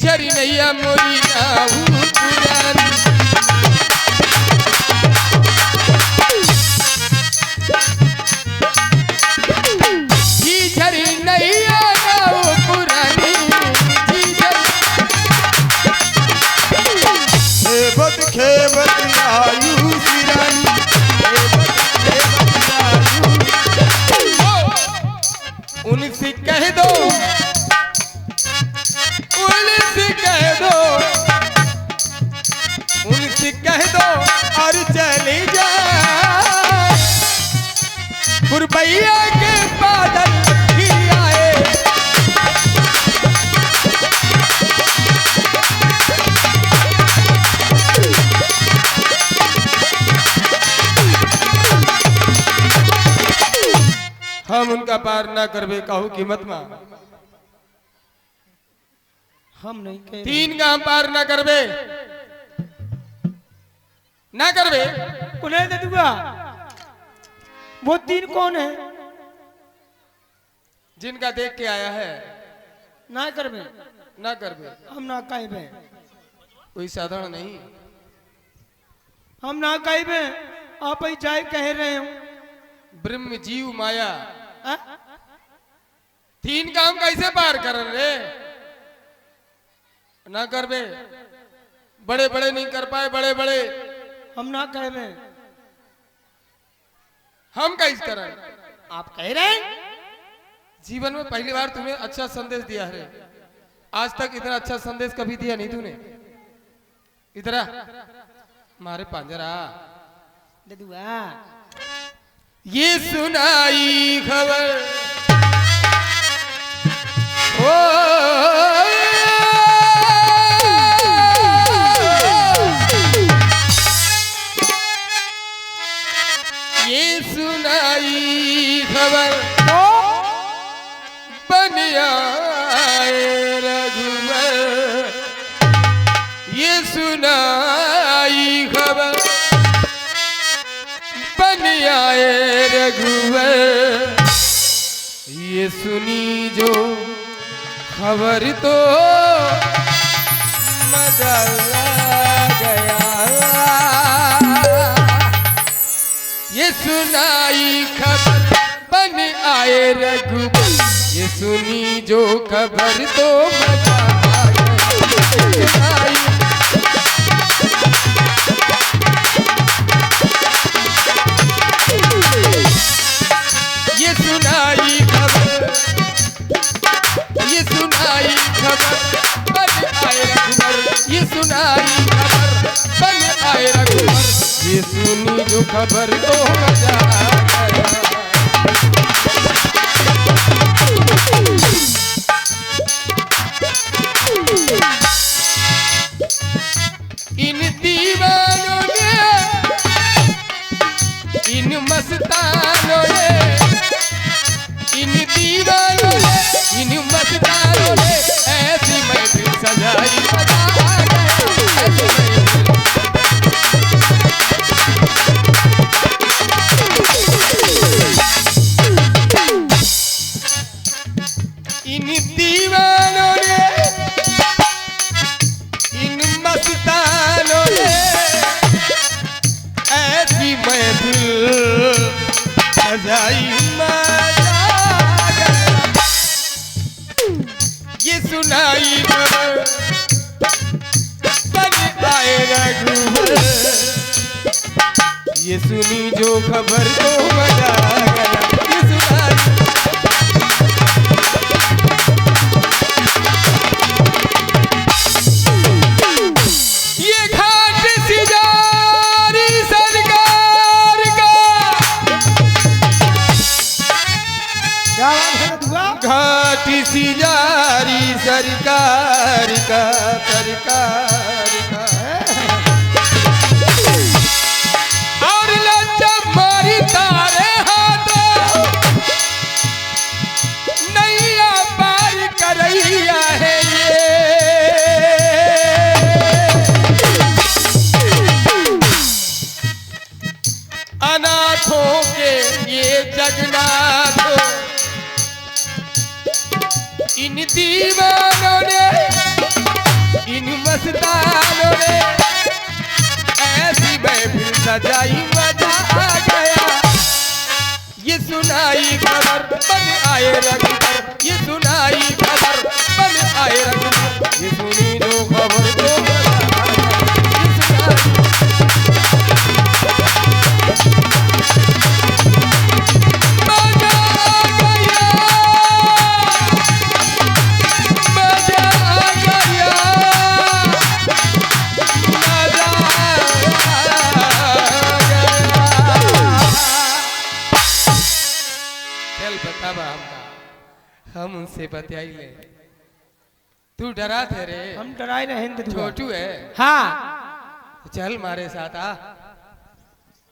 झरी नैया मोरी नाऊ पुरानी झरी नैया नाऊ पुरानी खेवत खेवत आयु सिरानी उनसे कह दो उनसे कह दो और चले जा पुरबैया के बादल ही आए हम उनका पार ना करबे कहू कीमत में हम नहीं कह तीन गांव पार ना करबे ना करबे उन्हें दे दूंगा। वो तीन कौन है? जिनका देख के आया है ना करबे ना करबे हम ना कहबे कोई साधारण नहीं हम ना कहबे आप ही जाए कह रहे हो ब्रह्म जीव माया आ? तीन काम कैसे पार कर रे ना करबे बड़े बड़े नहीं कर पाए बड़े बड़े हम ना कहबे हम कैसे करें आप कह रहे हैं जीवन में पहली बार तुम्हें अच्छा संदेश दिया है आज तक इतना अच्छा संदेश कभी दिया नहीं तूने इधर मारे पांजरा दे दूंगा। ये सुनाई खबर ओ ये सुनाई खबर बन आए रघुवर ये सुनाई खबर बन आए रघुवर ये सुनी जो खबर तो मजा आ गया ये सुनाई खबर बन आए रघुवर ये सुनी जो खबर तो मजा आ गया ये सुनाई खबर ये सुनाई खबर बन आए रघुवर ये सुनाई खबर बन आए रघुवर ये सुनी जो खबर तो मजा आ गया इन दीवानों ने इन मस्तानों ने इन दीवानों ने इन मस्तानों ने ऐसी महफिल सजाई मजा आ गया ऐसी महफिल इन दीवानों ने इन मस्तानों ने ऐसी महफिल सजाई मजा आ गया ये सुनाई खबर बन आए रघुवर ये सुनी जो खबर तो मजा आ गया ये सुनाई ये घाट सिजारी सरकार का क्या बात है दुआ? घाट सिजारी सरकार का और लज्जा मारी तारे अनाथों के ये जगन्नाथ इन दीवानों ने इन मस्तानों ने ऐसी महफिल सजाई मजा आ गया। ये सुनाई खबर बन आए रंगभर, ये सुनाई खबर बन आए रंगभर, ये सुनी जो खबर तो मजा आ गया। ये सुनाई मजा आ गया, मजा आ गया, मजा आ गया। चल बता बा हम उनसे बतियाई ले। तू डरा थे रे? हम डराए रहे हैं छोटू है। हाँ चल मारे साथ आ।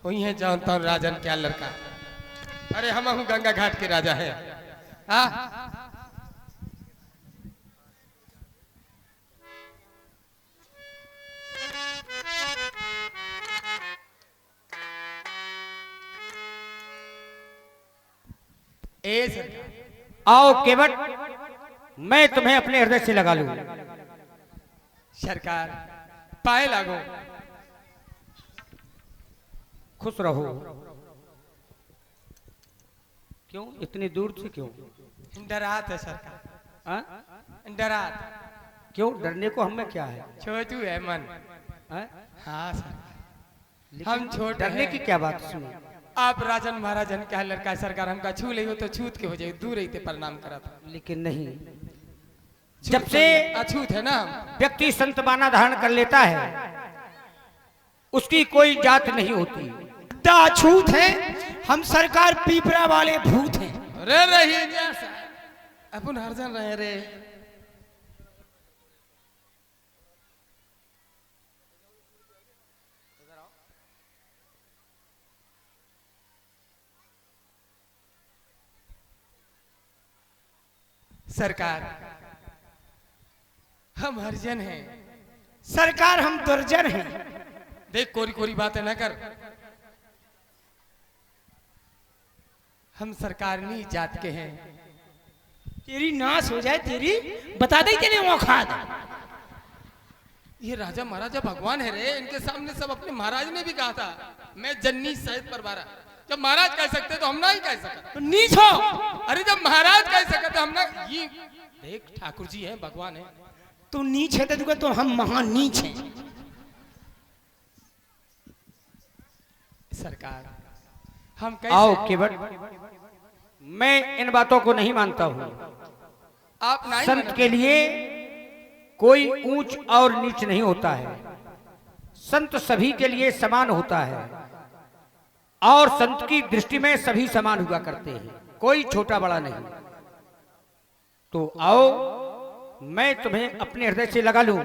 वही है जानता हूँ राजन क्या लड़का। अरे हम हूँ गंगा घाट के राजा है। आ ए सरकार, आओ केवट, मैं तुम्हें अपने हृदय से लगा लूं। सरकार पाए लागो। खुश रहो। क्यों इतनी दूर से क्यों? डरात है सरकार, आ? डरात। क्यों डरने को हमें क्या है? छोटू है मन। आ? हाँ सर, लेकिन हम छोटे डरने हैं। की क्या बात सुनो। आप राजन महाराजन क्या लड़का है सरकार, हमका छू ले हो तो छूत के हो जाए, दूर रहते प्रणाम करा था। लेकिन नहीं, जब से अछूत है ना हम। व्यक्ति संत बाना धारण कर लेता है उसकी कोई जात नहीं होती। दाछूत हैं हम, सरकार पीपरा वाले भूत हैं। रे रही जैसा अपन हरजन रहे रे। सरकार हम हरिजन हैं। सरकार हम दुर्जन हैं। देख कोरी कोरी बातें न कर। हम सरकारनी जात के हैं। तेरी नाश हो जाए तेरी, बता दे तेरे औकात। ये राजा महाराजा भगवान है रे, इनके सामने सब अपने महाराज ने भी कहा था मैं जन्नी सहित परवारा। जब महाराज कह सकते तो हम ना ही कह सकते। तो नीच हो। अरे जब महाराज कह सकते तो हम ना। ये देख ठाकुर जी हैं, भगवान है। तू नीच है तो हम महान नीच हैं। सरकार हम आओ कैसे केवट, मैं इन बातों को नहीं मानता हूँ। आप नहीं संत के लिए कोई ऊंच और नीच नहीं होता है। संत सभी के लिए समान होता है और संत की दृष्टि में सभी समान हुआ करते हैं, कोई छोटा बड़ा नहीं। तो आओ मैं तुम्हें अपने हृदय से लगा लूं।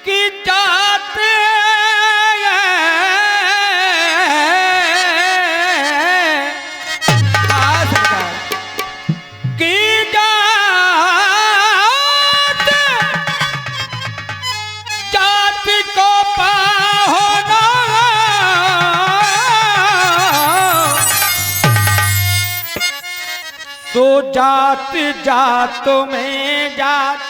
कि जाते तो जात जातों में जात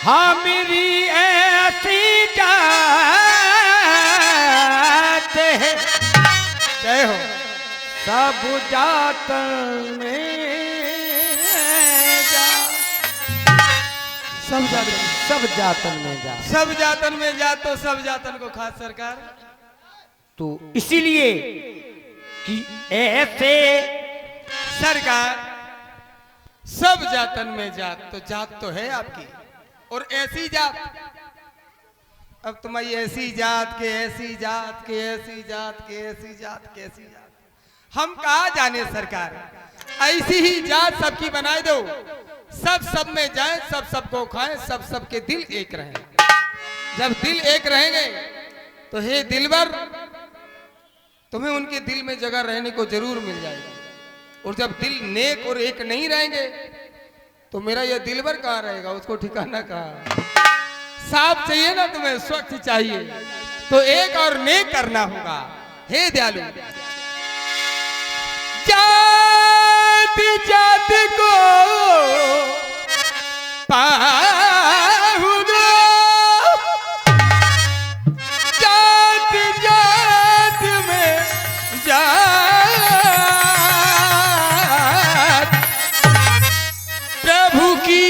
हाँ मेरी ऐसी जात है। जय हो। सब जातन में जात, सब जातन सब जातन में जात, सब जातन में जात तो सब जातन को खास सरकार। तो इसीलिए कि ऐसे सरकार सब जातन में जात तो जात तो है आपकी, और ऐसी जात। अब तुम्हारी ऐसी जात के ऐसी जात के ऐसी जात के ऐसी जात के ऐसी जात हम कहा जाने सरकार। ऐसी ही जात सबकी बनाए दो, सब सब में जाए, सब सबको खाएं, सब सबके दिल एक रहें। जब दिल एक रहेंगे तो हे दिलबर तुम्हें उनके दिल में जगह रहने को जरूर मिल जाएगी। और जब दिल नेक और एक नहीं रहेंगे तो तो मेरा ये दिलबर कहाँ रहेगा, उसको ठिकाना कहाँ। साफ चाहिए ना तुम्हें, स्वच्छ चाहिए, तो एक और नेक करना होगा। हे दयालु, जाति जाति को पाहु दो, जाति जाति में जात, प्रभु की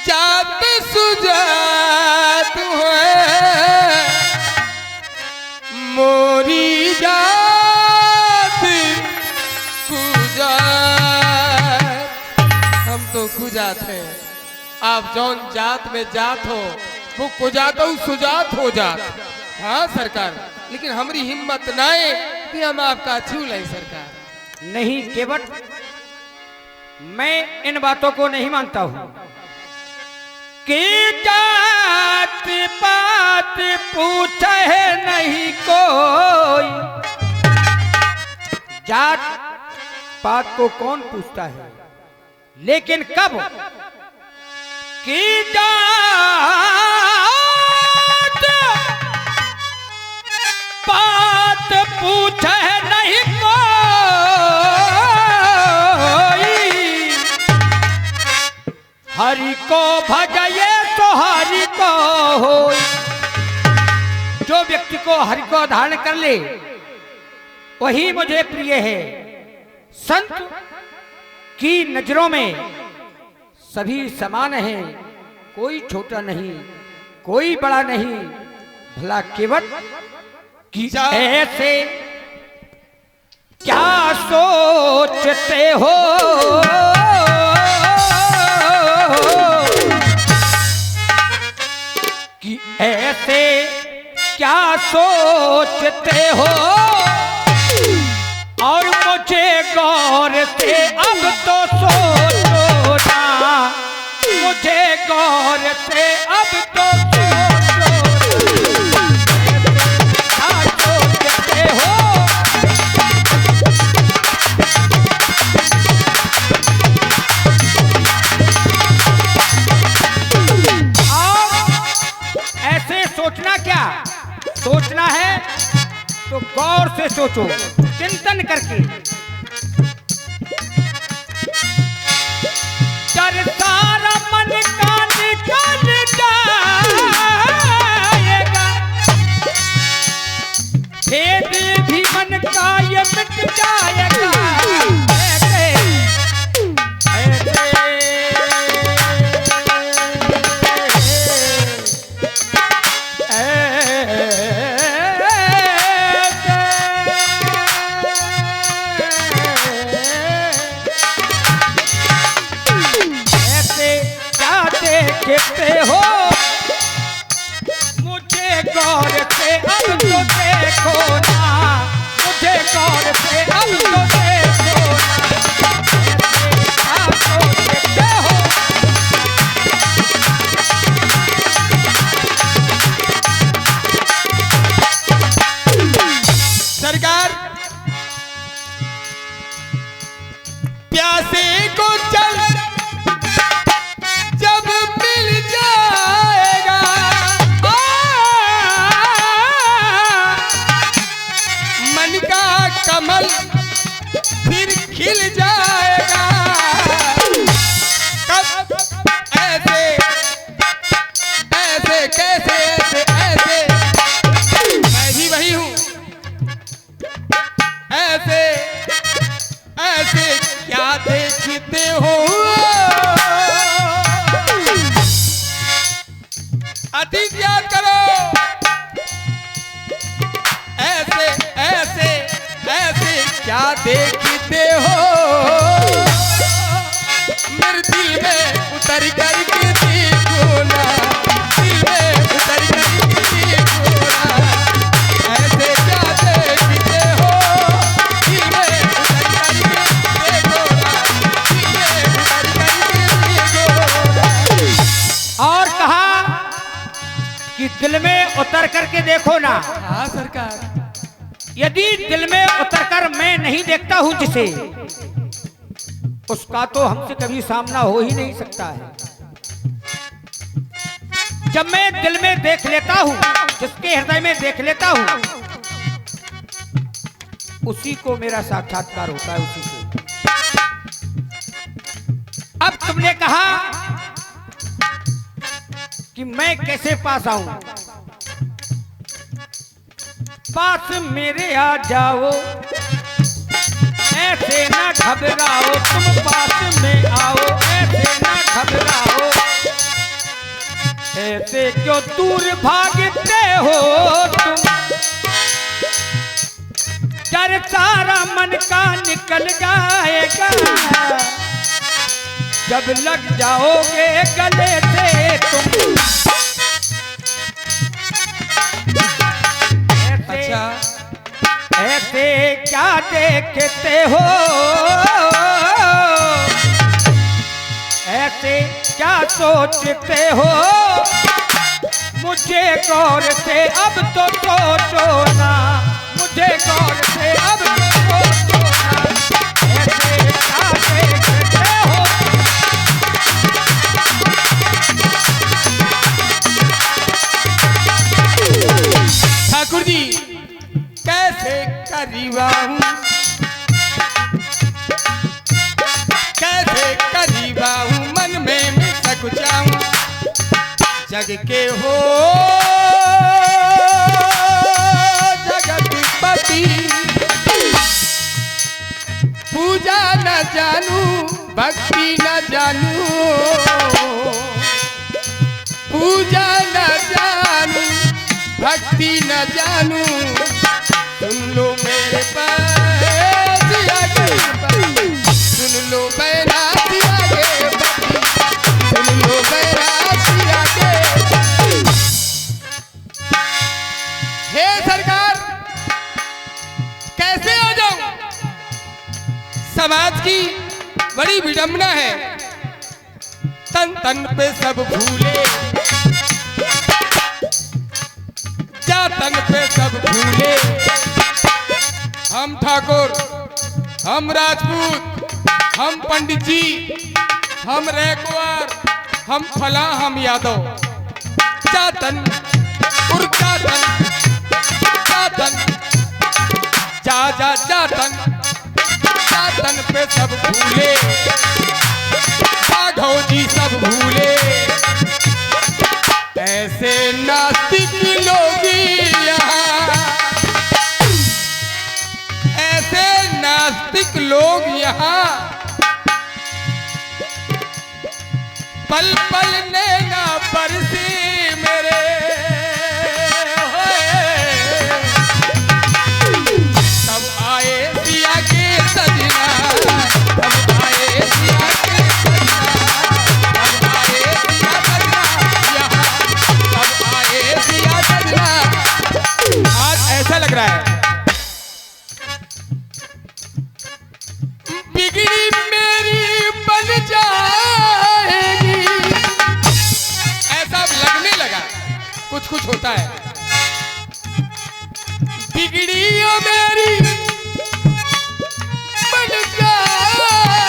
जात सुजात है, मोरी जात कुजात। हम तो कुजात हैं, आप जौन जात में जात हो वो कुजात हो सुजात हो जात। हाँ सरकार, लेकिन हमारी हिम्मत नाए कि हम आपका छू लें सरकार। नहीं केवट, मैं इन बातों को नहीं मानता हूं कि जात पात पूछे नहीं कोई। जात पात को कौन पूछता है, लेकिन कब कि जात पात पूछे नहीं कोई। हरि को भजये तो हरि को होई। जो व्यक्ति को हरि को धारण कर ले वही मुझे प्रिय है। संत की नजरों में सभी समान हैं, कोई छोटा नहीं, कोई बड़ा नहीं। भला केवट कि ऐसे क्या सोचते हो, कि ऐसे क्या सोचते हो, और मुझे गौर से अब तो सोचो ना, मुझे गौर से अब तो सोचो ना, क्या सोचते हो। और ऐसे सोचना क्या, सोचना है तो गौर से सोचो, चिंतन करके। डर सारा मन का निकल जाएगा, भेद भी मन का ये मिट जाएगा। देखते हो मुझे गौर से अब तो देखो ना, मुझे गौर से अब तो देखो ना, आप तो देखते हो। सरकार, प्यासे को चल जब मिल जाएगा, मन का कमल फिर खिल जाएगा। कब ऐसे ऐसे कैसे ऐसे ऐसे, मैं भी वही हूँ। ऐसे ऐसे क्या देखते हो, अधिक याद करो। ऐसे ऐसे ऐसे क्या देखते हो, मेरे दिल में उतर कर के देखो ना, दिल में उतर कर के देखो ना। ऐसे क्या देखते हो, दिल में उतर कर के देखो ना, दिल में उतर कर के देखो ना। और कहा कि दिल में उतर करके देखो ना। हाँ सरकार, यदि दिल में उतरकर मैं नहीं देखता हूं जिसे, उसका तो हमसे कभी सामना हो ही नहीं सकता है। जब मैं दिल में देख लेता हूं, जिसके हृदय में देख लेता हूं, उसी को मेरा साक्षात्कार होता है, उसी को। अब तुमने कहा कि मैं कैसे पास आऊं? पास मेरे आ जाओ, ऐसे ना घबराओ, तुम पास में आओ, ऐसे ना घबराओ। ऐसे क्यों दूर भागते हो तुम? डर सारा मन का निकल जाएगा, जब लग जाओगे गले से तुम। अच्छा, ऐसे क्या देखते हो? ऐसे क्या सोचते हो? मुझे गौर से अब तो सोचो ना, मुझे गौर से अब तो सोचो ना। ऐसे क्या देखते हो? ठाकुर जी कैसे करीब आऊं, कैसे करीब आऊं, मन में मैं सक जाऊं। जग के हो जगतपति, पूजा न जानू, भक्ति न जानू, पूजा न जानू, भक्ति न जानू। सुन लो मेरे पास आगे बढ़ी, सुन लो बैराग आगे बढ़ी, सुन लो बैराग आगे बढ़ी। हे सरकार, कैसे आ जाऊं? समाज की बड़ी विडंबना है, तन तन पे सब भूले, तन पे सब भूले। हम ठाकुर, हम राजपूत, हम पंडित जी, हम रैकुआर, हम फला, हम यादव। जातन उर्जातन, जातन जा जा जातन, जातन पे सब भूले, राघव जी सब भूले। ऐसे नास्तिक लोग यहाँ, ऐसे नास्तिक लोग यहाँ, पल पल नैना बरसी मेरे होए। तब आए सिया के सजना, तब आए सिया के सजना, तब आए सिया सजना यहाँ, तब आए सिया सजना। आज ऐसा लग रहा है बिगड़ी मेरी बन जाएगी, ऐसा लगने लगा। कुछ कुछ होता है, बिगड़ी ओ मेरी बन जाएगी,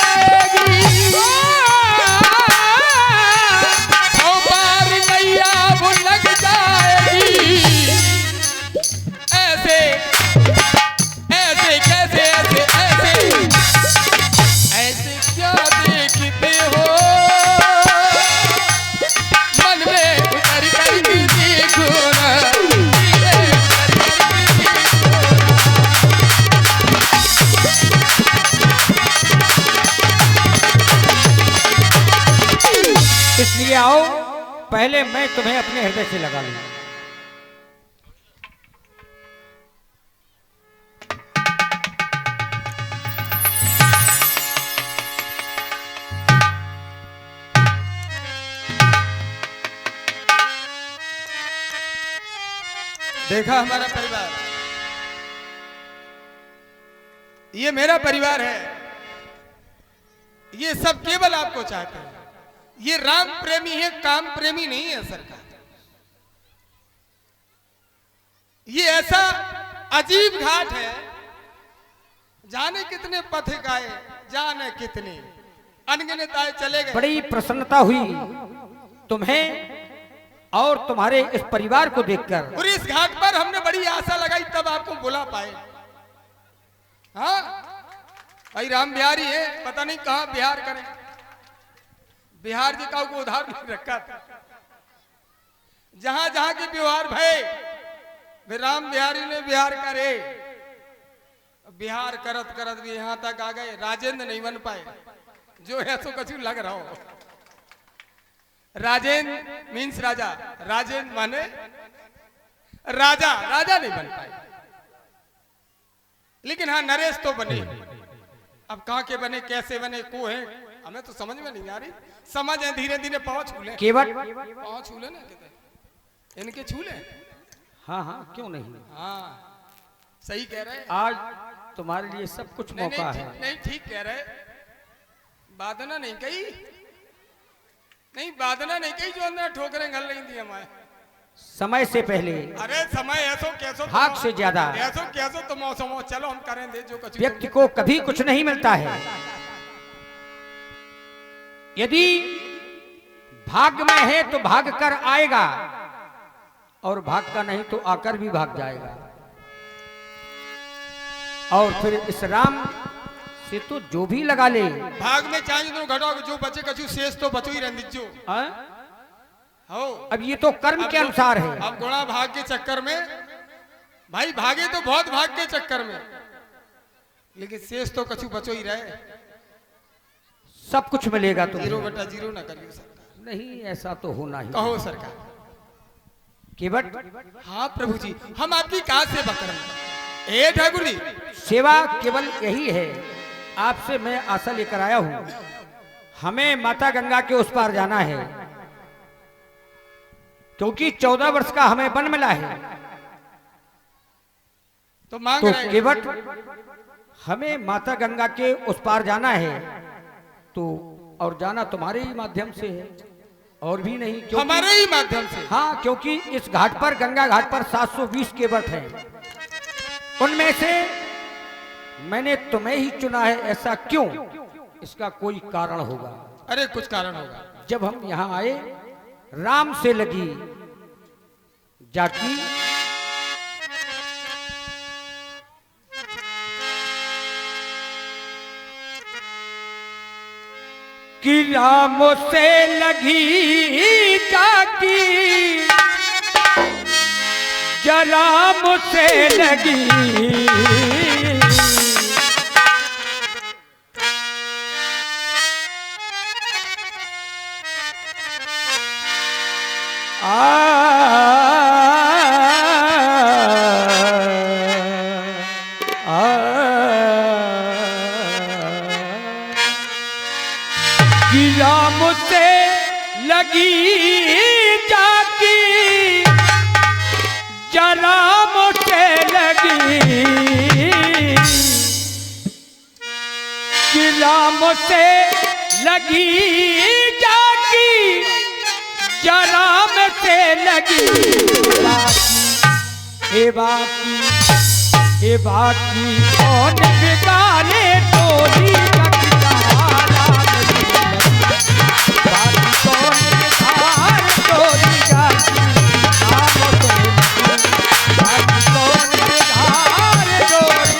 ओ पार नैया वो लग जाएगी। ऐसे ऐसे कैसे ऐसे ऐसे ऐसे क्या देखते हो? मन में उतर कर के देखो ना, इसलिए आओ, पहले मैं तुम्हें अपने हृदय से लगा लूं। देखा हमारा परिवार, ये मेरा परिवार है, ये सब केवल आपको चाहते हैं। ये राम प्रेमी है, काम प्रेमी नहीं है सरकार। ये ऐसा अजीब घाट है, जाने कितने पथिक आए, जाने कितने, अनगिनत आए चले गए। बड़ी प्रसन्नता हुई तुम्हें और तुम्हारे इस परिवार को देखकर। और इस घाट पर हमने बड़ी आशा लगाई तब आपको बुला पाए। हाँ भाई राम बिहारी है, पता नहीं कहाँ बिहार करें। बिहार जी का को उधार नहीं रखा था। जहां जहां के व्यवहार भय वे राम बिहारी ने बिहार करे। बिहार करत करत भी यहां तक आ गए। राजेंद्र नहीं बन पाए, जो है सो कछु लग रहा हो। राजेंद्र मीन्स राजा, राजेंद्र माने राजा, राजा नहीं बन पाए। लेकिन हाँ नरेश तो बने। अब कहां के बने, कैसे बने, को है हमें तो समझ में नहीं आ रही। समझ है धीरे धीरे पाँव छूले, केवट पाँव छूले ना कहते इनके छूले। हाँ हाँ क्यों नहीं, हाँ सही कह रहे। आज तुम्हारे लिए सब कुछ मौका है। नहीं ठीक कह रहे। बादना नहीं कही, नहीं बादना नहीं कही, जो अंदर ठोकरें घल रही थी हमारे समय से पहले। अरे समय ऐसो कैसो भाग से ज्यादा ऐसो कैसो तो मौसम। चलो हम करें दे जो कछु। व्यक्ति को कभी कुछ नहीं मिलता है। यदि भाग्य में है तो भाग कर आएगा, और भाग का नहीं तो आकर भी भाग जाएगा। और फिर इस राम से तो जो भी लगा ले, भाग में चाहिए तो घटो, जो बचे कछु शेष तो बचो ही रहने जो। हो अब ये तो कर्म के अनुसार है। अब गुणा भाग के चक्कर में भाई भागे तो बहुत भाग के चक्कर में, लेकिन शेष तो कछु बचो ही रहे। सब कुछ मिलेगा तो 0/0 ना करियो सरकार। नहीं, ऐसा तो होना ही। कहो सरकार। केवट हाँ प्रभु जी, हम आपकी कहा सेवा करें। ए ठाकुर जी, सेवा केवल यही है। आपसे मैं आशा लेकर आया हूं। हमें माता गंगा के उस पार जाना है, क्योंकि 14 वर्ष का हमें वन मिला है। तो मांग तो रहे केवट हमें माता गंगा के उस पार जाना है, तो और जाना तुम्हारे ही माध्यम से है, और भी नहीं। हमारे ही माध्यम से। हाँ, क्योंकि इस घाट पर, गंगा घाट पर 720 केवट हैं। उनमें से मैंने तुम्हें ही चुना है। ऐसा क्यों? इसका कोई कारण होगा। अरे कुछ कारण होगा। जब हम यहाँ आए, राम से लगी जाकी कि राम से लगी जाकी, राम से लगी राम से लगी जाकी, राम से लगी कि राम से लगी जाकी, राम से लगी बाकी, ए बाकी कौन बिगाड़े टोली कटियारा बाकी कौन बिगाड़ टोली जाकी, बाकी कौन बिगाड़ टोली।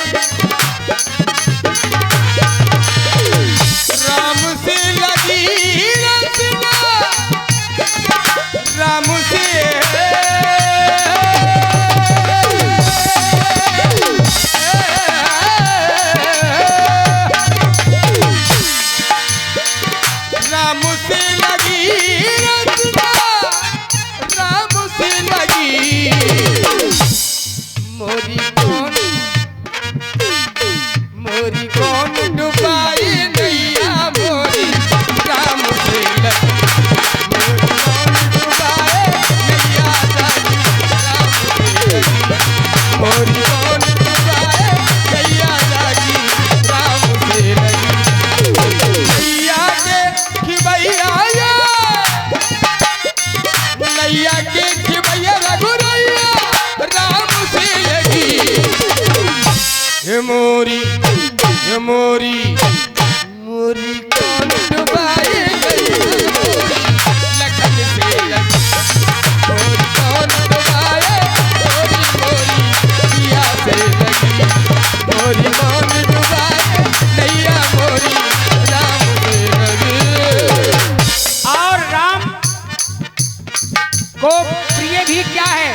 राम से लगी रचना, राम से राम से लगी रचना, राम से लगी मोरी कौन डुबाई नैया मोरी, राम से लगी मोरी कौन डुबाए नैया जागी, राम से लगी मोरी कौन डुबाए नैया जागी, राम से लगी नैया के कि भैया को प्रिय भी क्या है?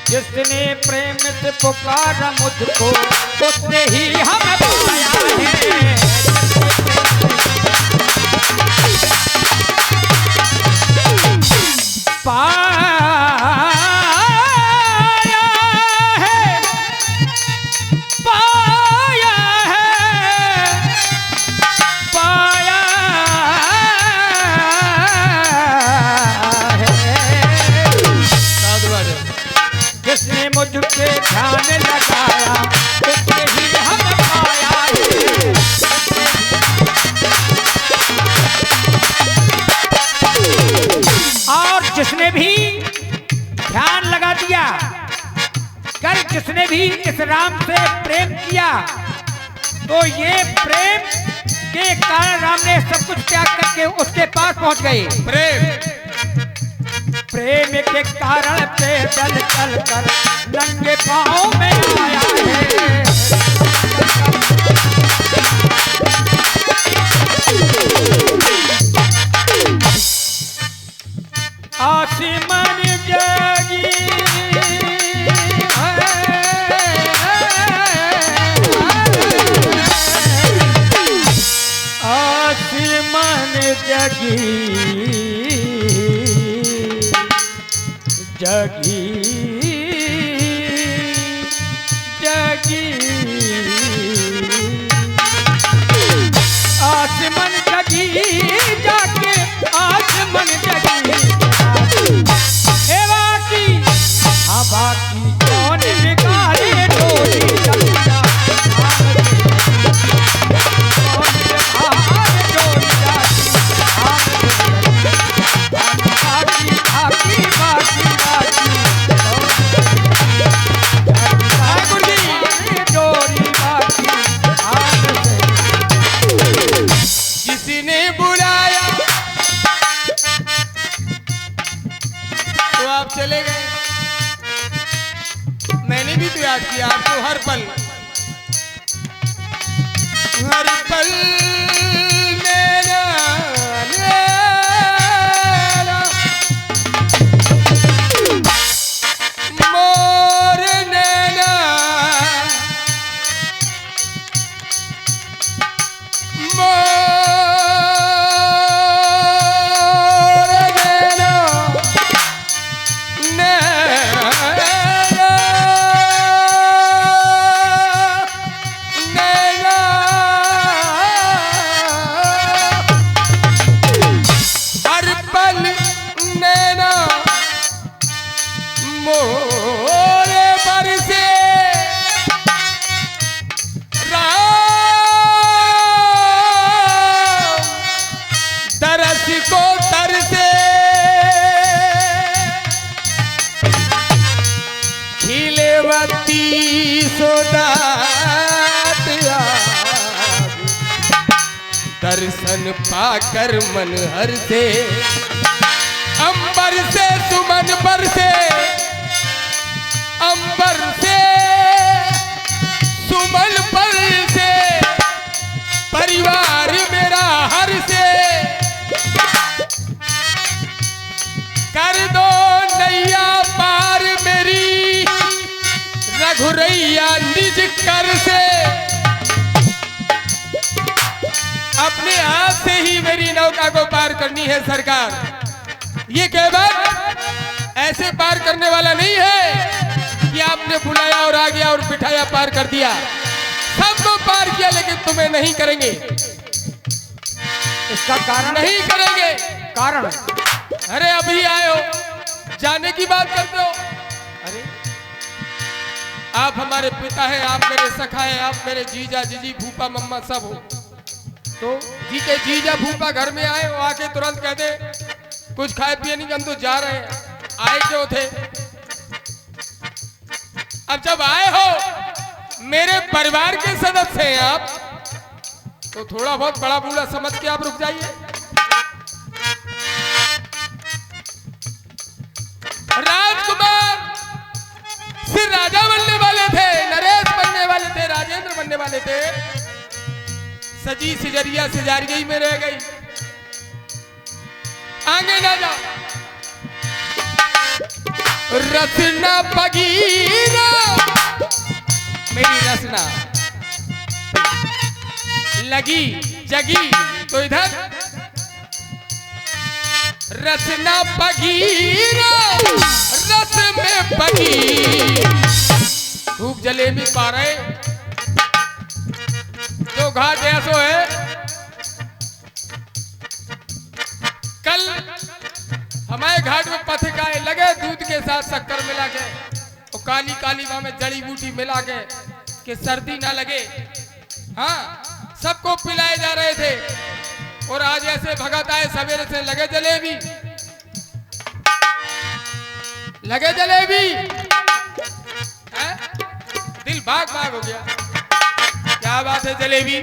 जिसने प्रेम से पुकारा मुझको उसने ही हमें पाया है। पाया है, पाया है, पाया है। साधु बाजा। जिसने मुझके ध्यान लगाया उसने ही हमें पाया है। और जिसने भी ध्यान लगा दिया, कर जिसने भी इस राम से प्रेम किया, तो ये प्रेम के कारण राम ने सब कुछ त्याग करके उसके पास पहुंच गए। प्रेम के कारण पैदल चल कर नंगे पाँव में आया है। आसमान जागी आसमान जगी जगी जगी आसमान जगी जाके आसमान जगी। हे बाकी हाँ बाकी कौन बिगाड़े डोरी चलता, कौन बिगाड़े डोरी चलता, बाकी बाकी बाकी बाकी डोरी बाकी किसी ने बुलाया तो आप चले गए। मैंने भी तो याद किया आपको हर पल मेरा नैना मोर नैना को तरसे खिलेवती सोदात दर्शन पाकर मन हर से अंबर से सुमन बरसे अंबर से सुमन बरसे परिवार मेरा हर से कर दो नैया पार मेरी रघुरैया निज कर से अपने हाथ से ही मेरी नौका को पार करनी है सरकार। ये कहवत ऐसे पार करने वाला नहीं है कि आपने बुलाया और आ गया और बिठाया पार कर दिया। सबको पार किया लेकिन तुम्हें नहीं करेंगे। इसका कारण नहीं करेंगे। कारण अरे अभी आए हो जाने की बात करते हो। अरे आप हमारे पिता हैं, आप मेरे सखा हैं, आप मेरे जीजा जीजी फूफा मम्मा सब हो। तो जी के जीजा फूफा घर में आए हो आके तुरंत कह दे कुछ खाए पिए नहीं हम तो जा रहे हैं। आए क्यों थे? अब जब आए हो मेरे परिवार के सदस्य हैं आप, तो थोड़ा बहुत बड़ा बूढ़ा समझ के आप रुक जाइए। राजकुमार सिर राजा बनने वाले थे, नरेश बनने वाले थे, राजेंद्र बनने वाले थे। सजी सिजरिया सिजारिया में रह गई। आगे ना जाओ। रसना बगीरा मेरी रसना लगी जगी तो इधर रसना बगीरा रस में बगी धूप जलेबी पा रहे जो घाट ऐसो है। कल हमारे घाट में पथिक आए लगे दूध के साथ शक्कर मिला के और काली काली वहां में जड़ी बूटी मिला के कि सर्दी ना लगे। हाँ सबको पिलाए जा रहे थे और आज ऐसे भगत आए सवेरे से लगे जलेबी है? दिल भाग भाग हो गया। क्या बात है जलेबी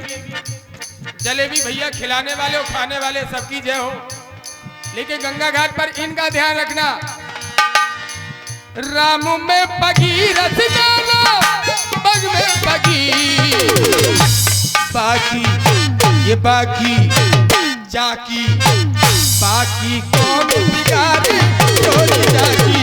जलेबी भैया खिलाने वाले और खाने वाले सबकी जय हो। लेकिन गंगा घाट पर इनका ध्यान रखना। राम में पगी रस डालो पग में पगी बाकी ये बाकी जाकी बाकी कौन बिगाड़े चोरी जाकी